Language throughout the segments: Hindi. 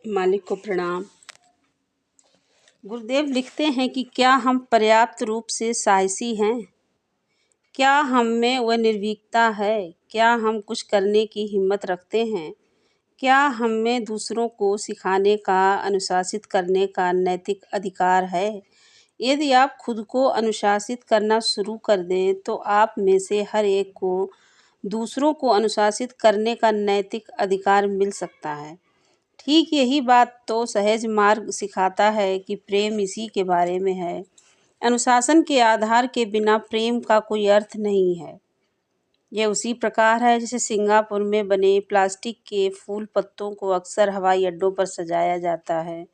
मालिक को प्रणाम। गुरुदेव लिखते हैं कि क्या हम पर्याप्त रूप से साहसी हैं? क्या हम में वह निर्भीकता है? क्या हम कुछ करने की हिम्मत रखते हैं? क्या हम में दूसरों को सिखाने का, अनुशासित करने का नैतिक अधिकार है? यदि आप खुद को अनुशासित करना शुरू कर दें तो आप में से हर एक को दूसरों को अनुशासित करने का नैतिक अधिकार मिल सकता है। ठीक यही बात तो सहज मार्ग सिखाता है कि प्रेम इसी के बारे में है। अनुशासन के आधार के बिना प्रेम का कोई अर्थ नहीं है। यह उसी प्रकार है जैसे सिंगापुर में बने प्लास्टिक के फूल पत्तों को अक्सर हवाई अड्डों पर सजाया जाता है।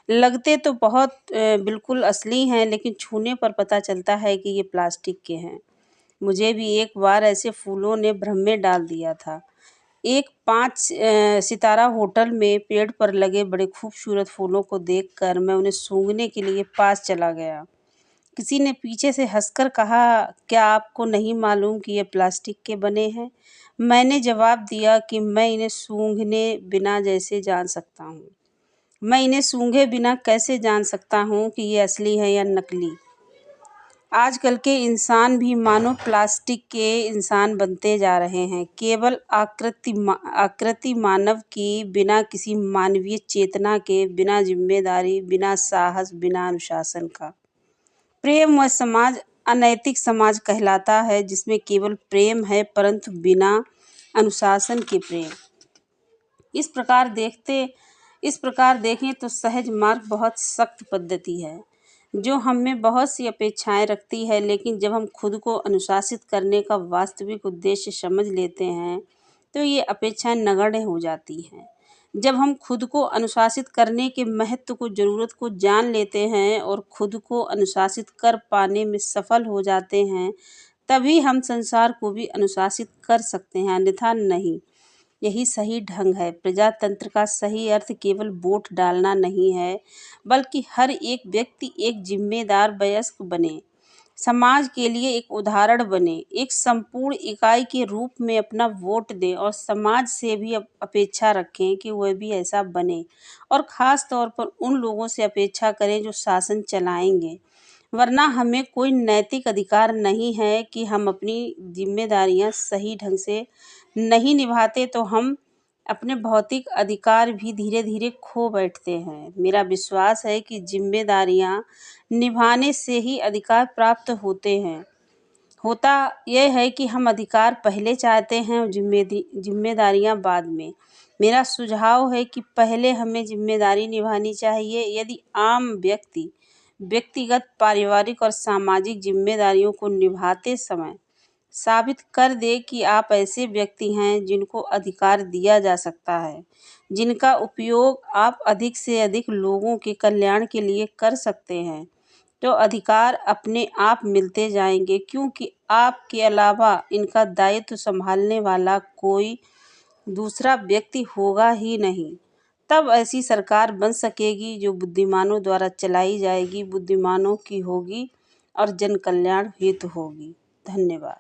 लगते तो बहुत बिल्कुल असली हैं, लेकिन छूने पर पता चलता है कि ये प्लास्टिक के हैं। मुझे भी एक बार ऐसे फूलों ने भ्रम में डाल दिया था। एक 5 सितारा होटल में पेड़ पर लगे बड़े खूबसूरत फूलों को देखकर मैं उन्हें सूंघने के लिए पास चला गया। किसी ने पीछे से हंसकर कहा, क्या आपको नहीं मालूम कि ये प्लास्टिक के बने हैं? मैंने जवाब दिया कि मैं इन्हें सूंघने बिना जैसे जान सकता हूँ। मैं इन्हें सूंघे बिना कैसे जान सकता हूँ कि ये असली है या नकली? आजकल के इंसान भी मानो प्लास्टिक के इंसान बनते जा रहे हैं, केवल आकृति मानव की, बिना किसी मानवीय चेतना के, बिना जिम्मेदारी, बिना साहस, बिना अनुशासन का। प्रेम व समाज अनैतिक समाज कहलाता है जिसमें केवल प्रेम है परंतु बिना अनुशासन के प्रेम। इस प्रकार देखें तो सहज मार्ग बहुत सख्त पद्धति है जो हम में बहुत सी अपेक्षाएं रखती है, लेकिन जब हम खुद को अनुशासित करने का वास्तविक उद्देश्य समझ लेते हैं तो ये अपेक्षाएं नगण्य हो जाती हैं। जब हम खुद को अनुशासित करने के महत्व को, ज़रूरत को जान लेते हैं और खुद को अनुशासित कर पाने में सफल हो जाते हैं, तभी हम संसार को भी अनुशासित कर सकते हैं, अन्यथा नहीं। यही सही ढंग है। प्रजातंत्र का सही अर्थ केवल वोट डालना नहीं है, बल्कि हर एक व्यक्ति एक जिम्मेदार वयस्क बने, समाज के लिए एक उदाहरण बने, एक संपूर्ण इकाई के रूप में अपना वोट दें और समाज से भी अपेक्षा रखें कि वह भी ऐसा बने, और ख़ास तौर पर उन लोगों से अपेक्षा करें जो शासन चलाएंगे। वरना हमें कोई नैतिक अधिकार नहीं है कि हम अपनी जिम्मेदारियां सही ढंग से नहीं निभाते तो हम अपने भौतिक अधिकार भी धीरे धीरे खो बैठते हैं। मेरा विश्वास है कि जिम्मेदारियां निभाने से ही अधिकार प्राप्त होते हैं। होता यह है कि हम अधिकार पहले चाहते हैं और जिम्मेदारियां बाद में। मेरा सुझाव है कि पहले हमें जिम्मेदारी निभानी चाहिए। यदि आम व्यक्ति व्यक्तिगत, पारिवारिक और सामाजिक जिम्मेदारियों को निभाते समय साबित कर दे कि आप ऐसे व्यक्ति हैं जिनको अधिकार दिया जा सकता है, जिनका उपयोग आप अधिक से अधिक लोगों के कल्याण के लिए कर सकते हैं, तो अधिकार अपने आप मिलते जाएंगे, क्योंकि आपके अलावा इनका दायित्व संभालने वाला कोई दूसरा व्यक्ति होगा ही नहीं। तब ऐसी सरकार बन सकेगी जो बुद्धिमानों द्वारा चलाई जाएगी, बुद्धिमानों की होगी और जन कल्याण हेतु होगी। धन्यवाद।